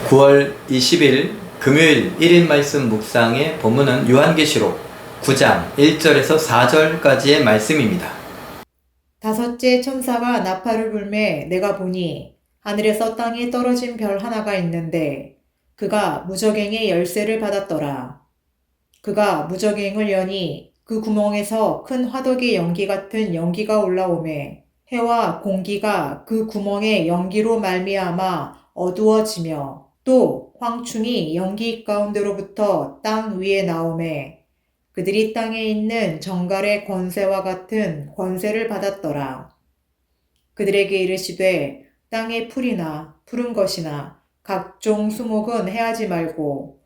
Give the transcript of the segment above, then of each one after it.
9월 20일 금요일 1인 말씀 묵상의 본문은 요한계시록 9장 1절에서 4절까지의 말씀입니다. 다섯째 천사가 나팔을 불매 내가 보니 하늘에서 땅에 떨어진 별 하나가 있는데 그가 무저갱의 열쇠를 받았더라. 그가 무저갱을 여니 그 구멍에서 큰 화덕의 연기 같은 연기가 올라오매 해와 공기가 그 구멍의 연기로 말미암아 어두워지며 또 황충이 연기 가운데로부터 땅 위에 나오매 그들이 땅에 있는 정갈의 권세와 같은 권세를 받았더라. 그들에게 이르시되 땅의 풀이나 푸른 것이나 각종 수목은 해하지 말고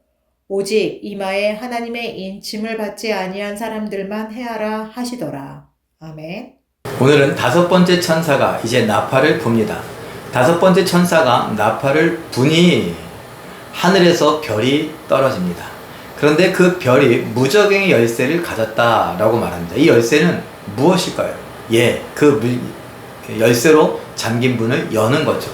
오직 이마에 하나님의 인침을 받지 아니한 사람들만 해하라 하시더라. 아멘. 오늘은 다섯 번째 천사가 이제 나팔을 붑니다. 다섯 번째 천사가 나팔을 부니 하늘에서 별이 떨어집니다. 그런데 그 별이 무저갱의 열쇠를 가졌다라고 말합니다. 이 열쇠는 무엇일까요? 그 열쇠로 잠긴 문을 여는 거죠.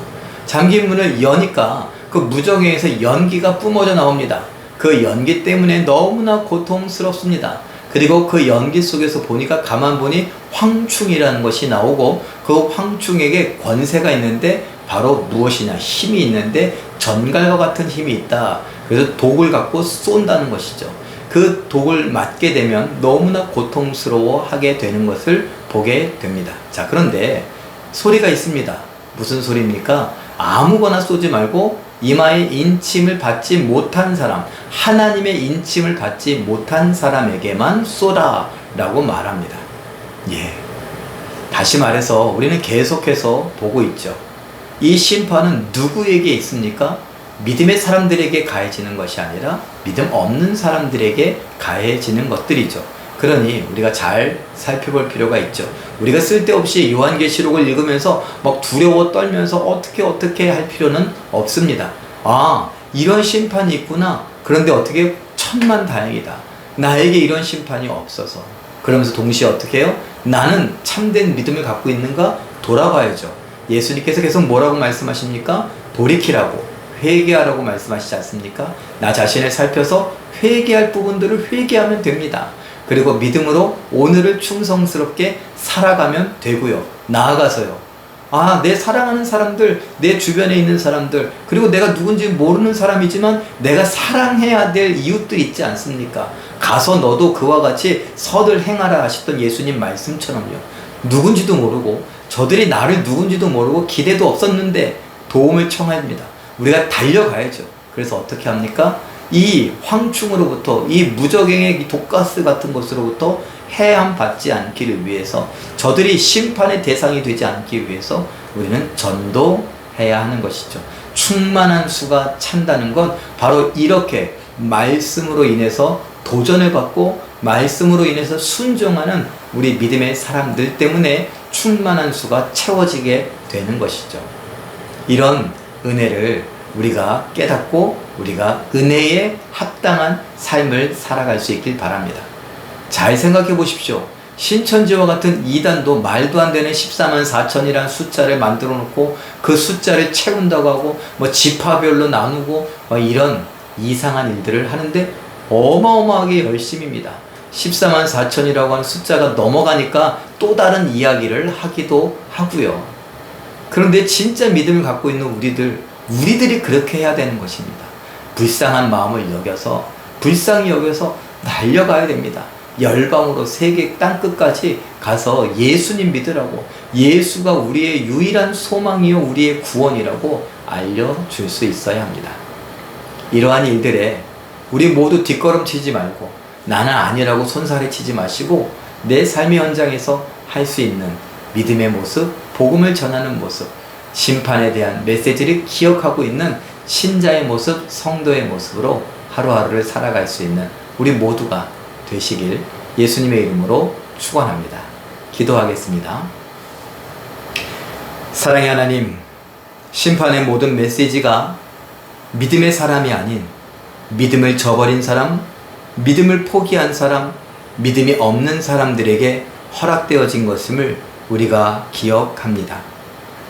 잠긴 문을 여니까 그 무저갱에서 연기가 뿜어져 나옵니다. 그 연기 때문에 너무나 고통스럽습니다. 그리고 그 연기 속에서 보니까 가만 보니 황충이라는 것이 나오고 그 황충에게 권세가 있는데 바로 무엇이냐, 힘이 있는데 전갈과 같은 힘이 있다. 그래서 독을 갖고 쏜다는 것이죠. 그 독을 맞게 되면 너무나 고통스러워하게 되는 것을 보게 됩니다. 자, 그런데 소리가 있습니다. 무슨 소리입니까? 아무거나 쏘지 말고 이마에 인침을 받지 못한 사람, 하나님의 인침을 받지 못한 사람에게만 쏘라 라고 말합니다. 다시 말해서 우리는 계속해서 보고 있죠. 이 심판은 누구에게 있습니까? 믿음의 사람들에게 가해지는 것이 아니라 믿음 없는 사람들에게 가해지는 것들이죠. 그러니 우리가 잘 살펴볼 필요가 있죠. 우리가 쓸데없이 요한계시록을 읽으면서 막 두려워 떨면서 어떻게 할 필요는 없습니다. 이런 심판이 있구나. 그런데 어떻게 천만다행이다. 나에게 이런 심판이 없어서. 그러면서 동시에 어떻게 해요? 나는 참된 믿음을 갖고 있는가? 돌아봐야죠. 예수님께서 계속 뭐라고 말씀하십니까? 돌이키라고, 회개하라고 말씀하시지 않습니까? 나 자신을 살펴서 회개할 부분들을 회개하면 됩니다. 그리고 믿음으로 오늘을 충성스럽게 살아가면 되고요. 나아가서요. 내 사랑하는 사람들, 내 주변에 있는 사람들, 그리고 내가 누군지 모르는 사람이지만 내가 사랑해야 될 이웃들 있지 않습니까? 가서 너도 그와 같이 선을 행하라 하셨던 예수님 말씀처럼요. 누군지도 모르고 저들이 나를 누군지도 모르고 기대도 없었는데 도움을 청합니다. 우리가 달려가야죠. 그래서 어떻게 합니까? 이 황충으로부터, 이 무저갱의 독가스 같은 것으로부터 해함 받지 않기를 위해서, 저들이 심판의 대상이 되지 않기 위해서 우리는 전도해야 하는 것이죠. 충만한 수가 찬다는 건 바로 이렇게 말씀으로 인해서 도전을 받고 말씀으로 인해서 순종하는 우리 믿음의 사람들 때문에 충만한 수가 채워지게 되는 것이죠. 이런 은혜를 우리가 깨닫고 우리가 은혜에 합당한 삶을 살아갈 수 있길 바랍니다. 잘 생각해 보십시오. 신천지와 같은 이단도 말도 안 되는 14만 4천이라는 숫자를 만들어 놓고 그 숫자를 채운다고 하고 지파별로 나누고 이런 이상한 일들을 하는데 어마어마하게 열심입니다. 14만 4천이라고 하는 숫자가 넘어가니까 또 다른 이야기를 하기도 하고요. 그런데 진짜 믿음을 갖고 있는 우리들이 그렇게 해야 되는 것입니다. 불쌍한 마음을 여겨서, 불쌍히 여겨서 달려가야 됩니다. 열방으로 세계 땅끝까지 가서 예수님 믿으라고, 예수가 우리의 유일한 소망이요 우리의 구원이라고 알려줄 수 있어야 합니다. 이러한 일들에 우리 모두 뒷걸음치지 말고 나는 아니라고 손사래치지 마시고 내 삶의 현장에서 할 수 있는 믿음의 모습, 복음을 전하는 모습, 심판에 대한 메시지를 기억하고 있는 신자의 모습, 성도의 모습으로 하루하루를 살아갈 수 있는 우리 모두가 되시길 예수님의 이름으로 축원합니다. 기도하겠습니다. 사랑의 하나님, 심판의 모든 메시지가 믿음의 사람이 아닌 믿음을 저버린 사람, 믿음을 포기한 사람, 믿음이 없는 사람들에게 허락되어진 것임을 우리가 기억합니다.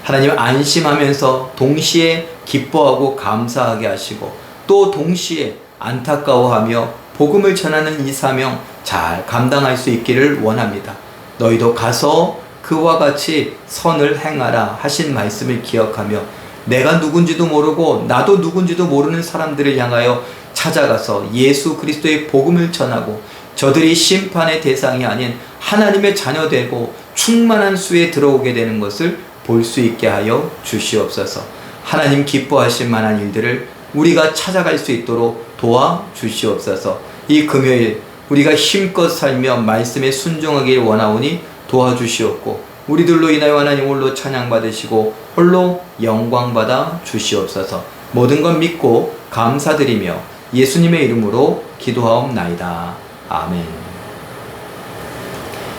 하나님 안심하면서 동시에 기뻐하고 감사하게 하시고 또 동시에 안타까워하며 복음을 전하는 이 사명 잘 감당할 수 있기를 원합니다. 너희도 가서 그와 같이 선을 행하라 하신 말씀을 기억하며 내가 누군지도 모르고 나도 누군지도 모르는 사람들을 향하여 찾아가서 예수 그리스도의 복음을 전하고 저들이 심판의 대상이 아닌 하나님의 자녀되고 충만한 수에 들어오게 되는 것을 볼 수 있게 하여 주시옵소서. 하나님 기뻐하실 만한 일들을 우리가 찾아갈 수 있도록 도와주시옵소서. 이 금요일 우리가 힘껏 살며 말씀에 순종하길 원하오니 도와주시옵고 우리들로 인하여 하나님 홀로 찬양받으시고 홀로 영광받아 주시옵소서. 모든 것 믿고 감사드리며 예수님의 이름으로 기도하옵나이다. 아멘.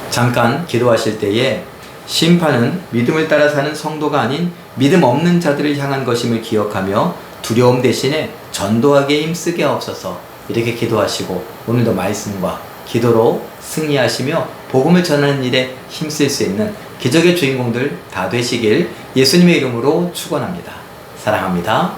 잠깐 기도하실 때에 심판은 믿음을 따라 사는 성도가 아닌 믿음 없는 자들을 향한 것임을 기억하며 두려움 대신에 전도하기에 힘쓰게 하옵소서. 이렇게 기도하시고 오늘도 말씀과 기도로 승리하시며 복음을 전하는 일에 힘쓸 수 있는 기적의 주인공들 다 되시길 예수님의 이름으로 축원합니다. 사랑합니다.